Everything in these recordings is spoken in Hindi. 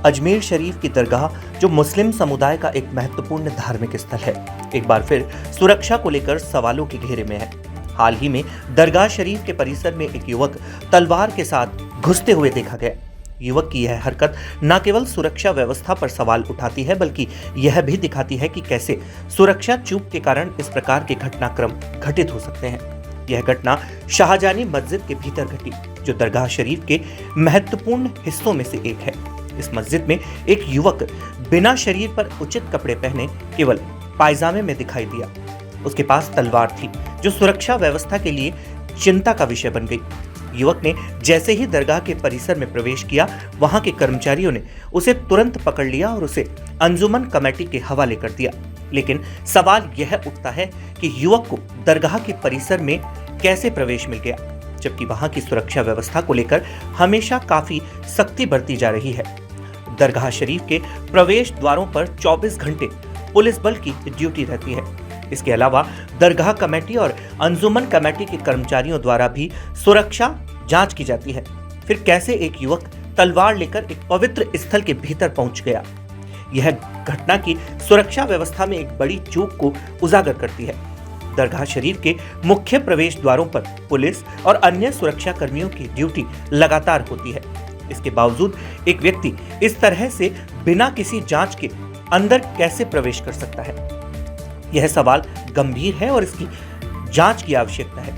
अजमेर शरीफ की दरगाह, जो मुस्लिम समुदाय का एक महत्वपूर्ण धार्मिक स्थल है, एक बार फिर सुरक्षा को लेकर सवालों के घेरे में है। हाल ही में दरगाह शरीफ के परिसर में एक युवक तलवार के साथ घुसते हुए देखा गया। युवक की यह हरकत न केवल सुरक्षा व्यवस्था पर सवाल उठाती है, बल्कि यह भी दिखाती है कि कैसे सुरक्षा चूक के कारण इस प्रकार के घटनाक्रम घटित हो सकते हैं। यह घटना शाहजानी मस्जिद के भीतर घटी, जो दरगाह शरीफ के महत्वपूर्ण हिस्सों में से एक है। इस मस्जिद में एक युवक बिना शरीर पर उचित कपड़े पहने केवल पायजामे में दिखाई दिया। उसके पास तलवार थी, जो सुरक्षा व्यवस्था के लिए चिंता का विषय बन गई। युवक ने जैसे ही दरगाह के परिसर में प्रवेश किया, वहां के कर्मचारियों ने उसे तुरंत पकड़ लिया और उसे अंजुमन कमेटी के हवाले कर दिया। लेकिन सवाल यह उठता है कि युवक को दरगाह के परिसर में कैसे प्रवेश मिल गया, जबकि वहां की सुरक्षा व्यवस्था को लेकर हमेशा काफी सख्ती बरती जा रही है। दरगाह शरीफ के प्रवेश द्वारों पर 24 घंटे पुलिस बल की ड्यूटी रहती है। इसके अलावा दरगाह कमेटी और अंजुमन कमेटी के कर्मचारियों द्वारा भी सुरक्षा जांच की जाती है। फिर कैसे एक युवक तलवार लेकर एक पवित्र स्थल के भीतर पहुंच गया? यह घटना की सुरक्षा व्यवस्था में एक बड़ी चूक को उजागर करती है। दरगाह शरीफ के मुख्य प्रवेश द्वारों पर पुलिस और अन्य सुरक्षा कर्मियों की ड्यूटी लगातार होती है। इसके बावजूद एक व्यक्ति इस तरह से बिना किसी जांच के अंदर कैसे प्रवेश कर सकता है? यह सवाल गंभीर है और इसकी जांच की आवश्यकता है।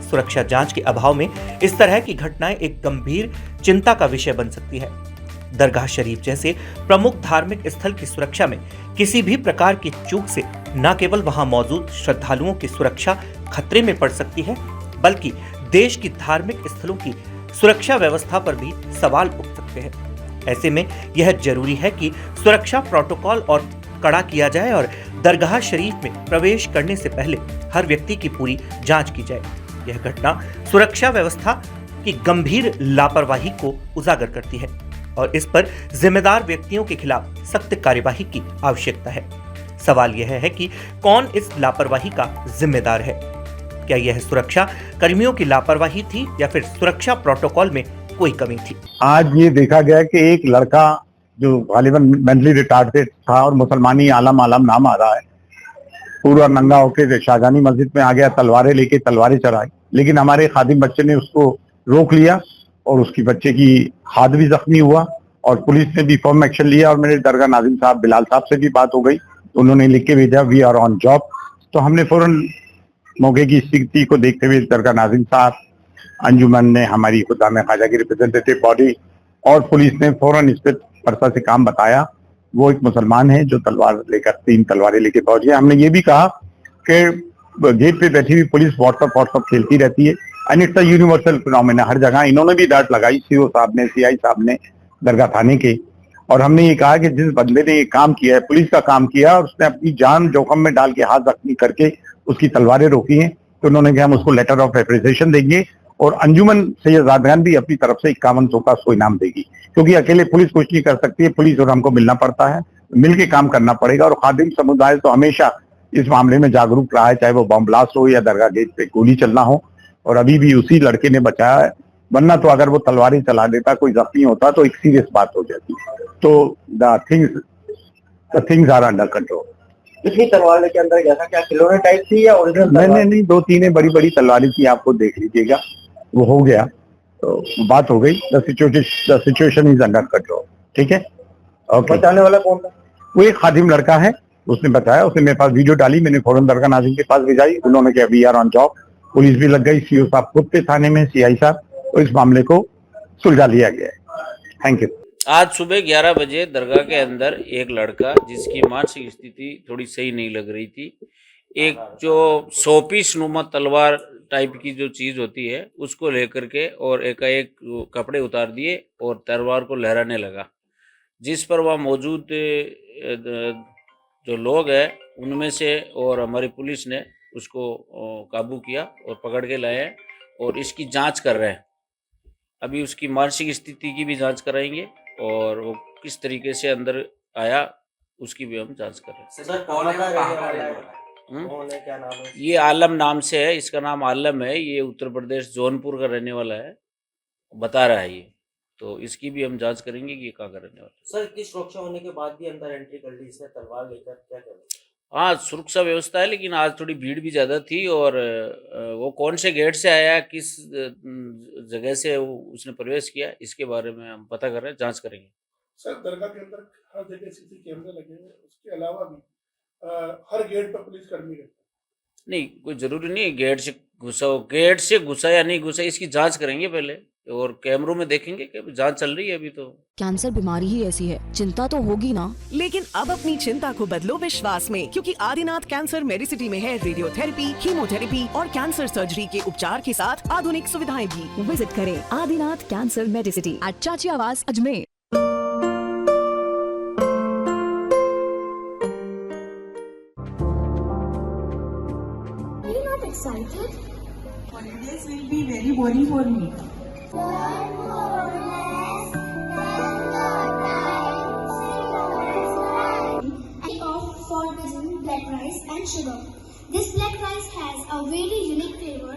सुरक्षा जांच के अभाव में इस तरह की घटनाएं एक गंभीर चिंता का विषय बन सकती है। दरगाह शरीफ जैसे प्रमुख धार्मिक स्थल की सुरक्षा में किसी भी प्रकार की चूक से न केवल वहां मौजूद श्रद्धालुओं की सुरक्षा खतरे में पड़ सकती है, बल्कि देश की धार्मिक स्थलों की सुरक्षा व्यवस्था पर भी सवाल उठ सकते हैं। ऐसे में यह जरूरी है कि सुरक्षा प्रोटोकॉल और कड़ा किया जाए और दरगाह शरीफ में प्रवेश करने से पहले हर व्यक्ति की पूरी जांच की जाए। यह घटना सुरक्षा व्यवस्था की गंभीर लापरवाही को उजागर करती है और इस पर जिम्मेदार व्यक्तियों के खिलाफ सख्त कार्यवाही की आवश्यकता है। सवाल यह है कि कौन इस लापरवाही का जिम्मेदार है? क्या यह सुरक्षा कर्मियों की लापरवाही थी या फिर सुरक्षा प्रोटोकॉल में कोई कमी थी? आज ये देखा गया कि एक लड़का जो गालिबन मेंटली रिटार्डेड था और मुसलमानी आलम नाम आ रहा है, पूरा नंगा होकर शाहजानी मस्जिद में आ गया, तलवारें लेके तलवारें चढ़ाई। लेकिन हमारे खादिम बच्चे ने उसको रोक लिया और उसकी बच्चे की हाथ भी जख्मी हुआ और पुलिस ने भी फर्म एक्शन लिया। और मेरे दरगाह नाजिम साहब बिलाल साहब से भी बात हो गई, उन्होंने लिख के भेजा वी आर ऑन जॉब। तो हमने फौरन मौके की स्थिति को देखते हुए दरगाह नाजिम साहब, अंजुमन ने, हमारी खुदा में ख्वाजा की रिप्रेजेंटेटिव बॉडी और पुलिस ने फौरन इस पर परसा से काम बताया। वो एक मुसलमान है जो तलवार लेकर 3 तलवारें लेकर पहुंच गया। हमने ये भी कहा कि गेट पे बैठी हुई पुलिस व्हाट्सअप खेलती रहती है and it's a universal phenomena हर जगह। इन्होंने भी डांट लगाई, सीओ साहब ने, सीआई साहब ने, दरगाह थाने के। और हमने ये कहा कि जिस बंदे ने ये काम किया है, पुलिस का काम किया और उसने अपनी जान जोखिम में डाल के हाथ जख्मी करके उसकी तलवारें रोकी हैं, तो उन्होंने कहा हम उसको लेटर ऑफ एप्रिसिएशन देंगे और अंजुमन सैयदादगान भी अपनी तरफ से 5100 का उसको इनाम देगी, क्योंकि अकेले पुलिस कुछ नहीं कर सकती है। पुलिस और हमको मिलना पड़ता है, मिलके काम करना पड़ेगा। और खादिम समुदाय तो हमेशा इस मामले में जागरूक रहा है, चाहे वो बम ब्लास्ट हो या दरगाह गेट पे गोली चलना हो। और अभी भी उसी लड़के ने बचाया है, वरना तो अगर वो तलवारें चला देता, कोई जख्मी होता तो एक सीरियस बात हो जाती। तो the things are under control. कितनी तलवार के अंदर जैसा क्या खिलौने टाइप थी या ओरिजिनल? नहीं, 2-3 बड़ी तलवारें थी, आपको देख लीजिएगा। वो हो गया तो बात हो गई। The situation is under control. ठीक है, ओके। बताने वाला कौन था? वो एक खादिम लड़का है, उसने बताया, उसने मेरे पास वीडियो डाली, मैंने फौरन दरगाह नाज़िम के पास भिजाई। उन्होंने कहा we are on job. Police भी लग गई, सीओ साहब खुद थे थाने में, सीआई साहब, और इस मामले को सुलझा लिया गया है। Thank you. आज सुबह 11 बजे दरगाह के अंदर एक लड़का, जिसकी मानसिक स्थिति थोड़ी सही नहीं लग रही थी, एक जो शोपीस नुमा तलवार टाइप की जो चीज़ होती है उसको लेकर के और एकाएक कपड़े उतार दिए और तलवार को लहराने लगा, जिस पर वह मौजूद जो लोग हैं उनमें से और हमारी पुलिस ने उसको काबू किया और पकड़ के लाए हैं और इसकी जांच कर रहे हैं। अभी उसकी मानसिक स्थिति की भी जांच कराएंगे और वो किस तरीके से अंदर आया उसकी भी हम जांच कर रहे हैं। सर कौन है, क्या नाम है? ये आलम नाम से है, इसका नाम आलम है। ये उत्तर प्रदेश जौनपुर का रहने वाला है, बता रहा है ये। तो इसकी भी हम जांच करेंगे कि ये कहाँ का रहने वाला है। सर इतनी सुरक्षा होने के बाद भी अंदर एंट्री कर ली इसने तलवार लेकर, क्या करें? हाँ, सुरक्षा व्यवस्था है, लेकिन आज थोड़ी भीड़ भी ज़्यादा थी और वो कौन से गेट से आया, किस जगह से उसने प्रवेश किया, इसके बारे में हम पता कर रहे हैं, जांच करेंगे। सर दरगाह के अंदर हर जगह सीसी कैमरे लगे हुए हैं, उसके अलावा भी हर गेट पर पुलिस कर्मी रहते हैं। नहीं, कोई जरूरी नहीं है गेट से घुसा या नहीं घुसा, इसकी जांच करेंगे पहले और कैमरों में देखेंगे कि जांच चल रही है अभी तो। कैंसर बीमारी ही ऐसी है, चिंता तो होगी ना। लेकिन अब अपनी चिंता को बदलो विश्वास में, क्योंकि आदिनाथ कैंसर मेडिसिटी में है रेडियोथेरेपी, कीमोथेरेपी और कैंसर सर्जरी के उपचार के साथ आधुनिक सुविधाएं भी। विजिट करें आदिनाथ कैंसर मेडिसिटी एट चाची आवास Ajmer. Are you not excited? Holidays will be very boring for me. For cuisine, black rice and sugar. This black rice has a very unique flavor